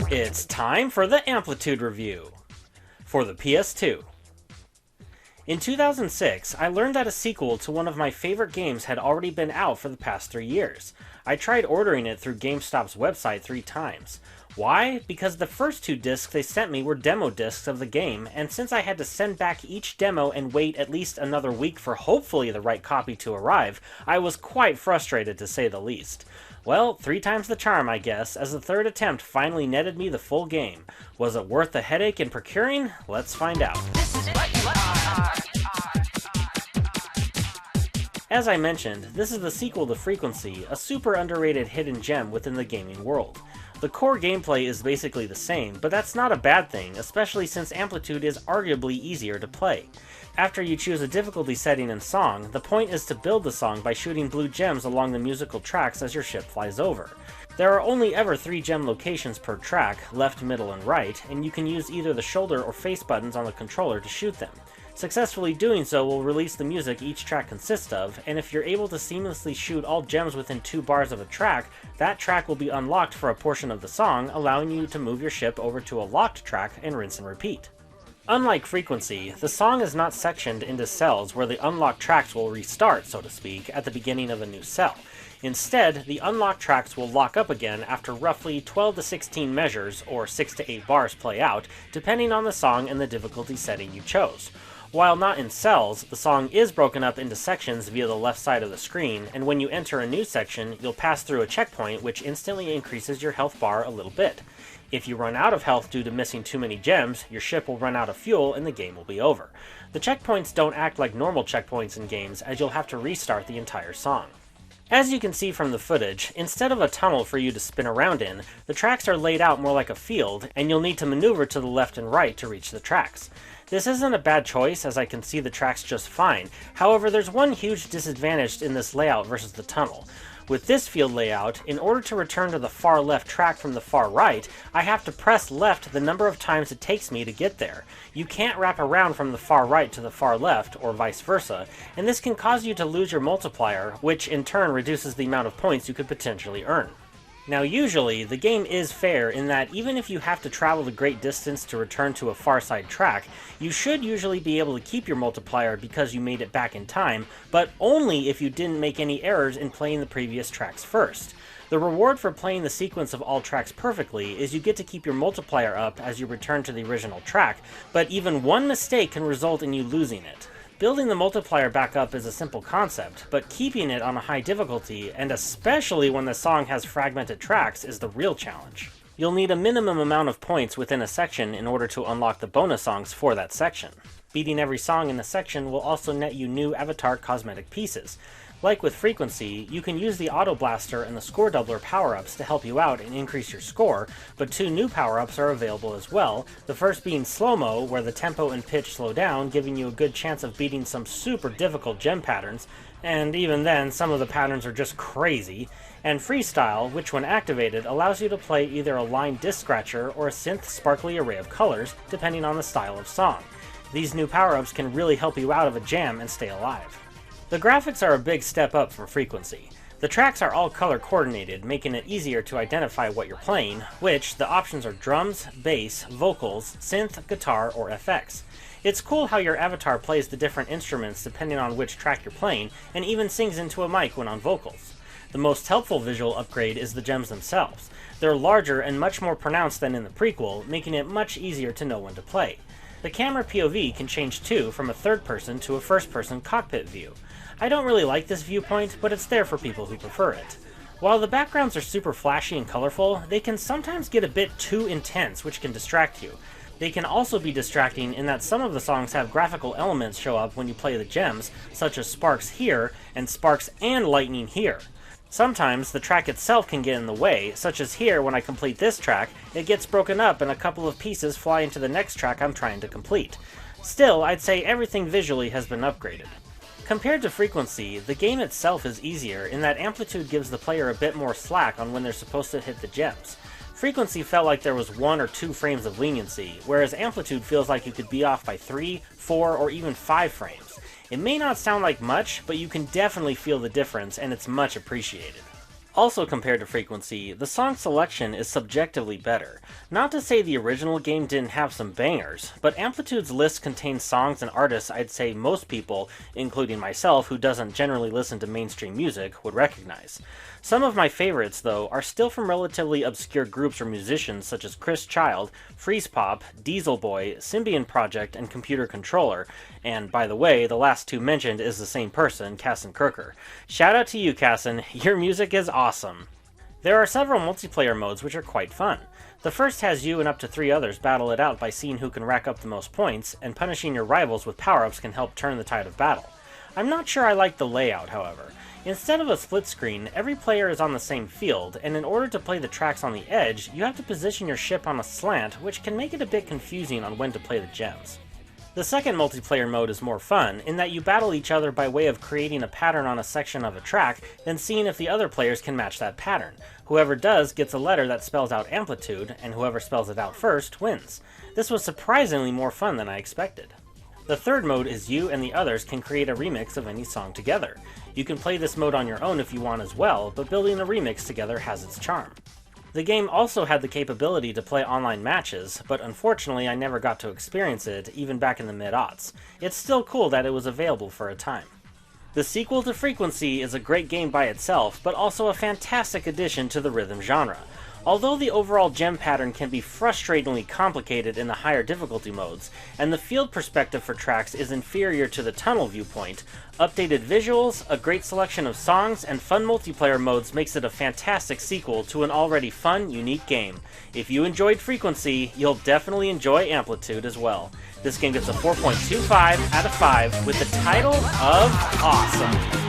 It's time for the Amplitude review for the PS2. In 2006, I learned that a sequel to one of my favorite games had already been out for the past 3 years. I tried ordering it through GameStop's website 3 times. Why? Because the first 2 discs they sent me were demo discs of the game, and since I had to send back each demo and wait at least another week for hopefully the right copy to arrive, I was quite frustrated to say the least. Well, 3 times the charm, I guess, as the 3rd attempt finally netted me the full game. Was it worth the headache in procuring? Let's find out. As I mentioned, this is the sequel to Frequency, a super underrated hidden gem within the gaming world. The core gameplay is basically the same, but that's not a bad thing, especially since Amplitude is arguably easier to play. After you choose a difficulty setting in Song, the point is to build the song by shooting blue gems along the musical tracks as your ship flies over. There are only ever 3 gem locations per track, left, middle, and right, and you can use either the shoulder or face buttons on the controller to shoot them. Successfully doing so will release the music each track consists of, and if you're able to seamlessly shoot all gems within 2 bars of a track, that track will be unlocked for a portion of the song, allowing you to move your ship over to a locked track and rinse and repeat. Unlike Frequency, the song is not sectioned into cells where the unlocked tracks will restart, so to speak, at the beginning of a new cell. Instead, the unlocked tracks will lock up again after roughly 12 to 16 measures, or 6 to 8 bars play out, depending on the song and the difficulty setting you chose. While not in cells, the song is broken up into sections via the left side of the screen, and when you enter a new section, you'll pass through a checkpoint which instantly increases your health bar a little bit. If you run out of health due to missing too many gems, your ship will run out of fuel and the game will be over. The checkpoints don't act like normal checkpoints in games, as you'll have to restart the entire song. As you can see from the footage, instead of a tunnel for you to spin around in, the tracks are laid out more like a field, and you'll need to maneuver to the left and right to reach the tracks. This isn't a bad choice, as I can see the tracks just fine. However, there's one huge disadvantage in this layout versus the tunnel. With this field layout, in order to return to the far left track from the far right, I have to press left the number of times it takes me to get there. You can't wrap around from the far right to the far left, or vice versa, and this can cause you to lose your multiplier, which in turn reduces the amount of points you could potentially earn. Now usually, the game is fair in that even if you have to travel the great distance to return to a far side track, you should usually be able to keep your multiplier because you made it back in time, but only if you didn't make any errors in playing the previous tracks first. The reward for playing the sequence of all tracks perfectly is you get to keep your multiplier up as you return to the original track, but even one mistake can result in you losing it. Building the multiplier back up is a simple concept, but keeping it on a high difficulty, and especially when the song has fragmented tracks, is the real challenge. You'll need a minimum amount of points within a section in order to unlock the bonus songs for that section. Beating every song in the section will also net you new avatar cosmetic pieces. Like with Frequency, you can use the Auto Blaster and the Score Doubler power-ups to help you out and increase your score, but 2 new power-ups are available as well, the first being Slow-Mo, where the tempo and pitch slow down, giving you a good chance of beating some super difficult gem patterns, and even then, some of the patterns are just crazy, and Freestyle, which when activated allows you to play either a line disc scratcher or a synth sparkly array of colors, depending on the style of song. These new power-ups can really help you out of a jam and stay alive. The graphics are a big step up from Frequency. The tracks are all color coordinated, making it easier to identify what you're playing, which the options are drums, bass, vocals, synth, guitar, or FX. It's cool how your avatar plays the different instruments depending on which track you're playing, and even sings into a mic when on vocals. The most helpful visual upgrade is the gems themselves. They're larger and much more pronounced than in the prequel, making it much easier to know when to play. The camera POV can change too, from a third-person to a first-person cockpit view. I don't really like this viewpoint, but it's there for people who prefer it. While the backgrounds are super flashy and colorful, they can sometimes get a bit too intense, which can distract you. They can also be distracting in that some of the songs have graphical elements show up when you play the gems, such as sparks here, and sparks and lightning here. Sometimes the track itself can get in the way, such as here when I complete this track, it gets broken up and a couple of pieces fly into the next track I'm trying to complete. Still, I'd say everything visually has been upgraded. Compared to Frequency, the game itself is easier in that Amplitude gives the player a bit more slack on when they're supposed to hit the gems. Frequency felt like there was 1 or 2 frames of leniency, whereas Amplitude feels like you could be off by 3, 4, or even 5 frames. It may not sound like much, but you can definitely feel the difference, and it's much appreciated. Also compared to Frequency, the song selection is subjectively better. Not to say the original game didn't have some bangers, but Amplitude's list contains songs and artists I'd say most people, including myself who doesn't generally listen to mainstream music, would recognize. Some of my favorites, though, are still from relatively obscure groups or musicians such as Chris Child, Freeze Pop, Diesel Boy, Symbian Project, and Computer Controller, and by the way, the last two mentioned is the same person, Casson Kirker. Shout out to you, Casson, your music is awesome! There are several multiplayer modes which are quite fun. The first has you and up to 3 others battle it out by seeing who can rack up the most points, and punishing your rivals with power-ups can help turn the tide of battle. I'm not sure I like the layout, however. Instead of a split screen, every player is on the same field, and in order to play the tracks on the edge, you have to position your ship on a slant, which can make it a bit confusing on when to play the gems. The second multiplayer mode is more fun, in that you battle each other by way of creating a pattern on a section of a track, then seeing if the other players can match that pattern. Whoever does gets a letter that spells out Amplitude, and whoever spells it out first wins. This was surprisingly more fun than I expected. The third mode is you and the others can create a remix of any song together. You can play this mode on your own if you want as well, but building a remix together has its charm. The game also had the capability to play online matches, but unfortunately I never got to experience it, even back in the mid-aughts. It's still cool that it was available for a time. The sequel to Frequency is a great game by itself, but also a fantastic addition to the rhythm genre. Although the overall gem pattern can be frustratingly complicated in the higher difficulty modes, and the field perspective for tracks is inferior to the tunnel viewpoint, updated visuals, a great selection of songs, and fun multiplayer modes makes it a fantastic sequel to an already fun, unique game. If you enjoyed Frequency, you'll definitely enjoy Amplitude as well. This game gets a 4.25 out of 5 with the title of Awesome.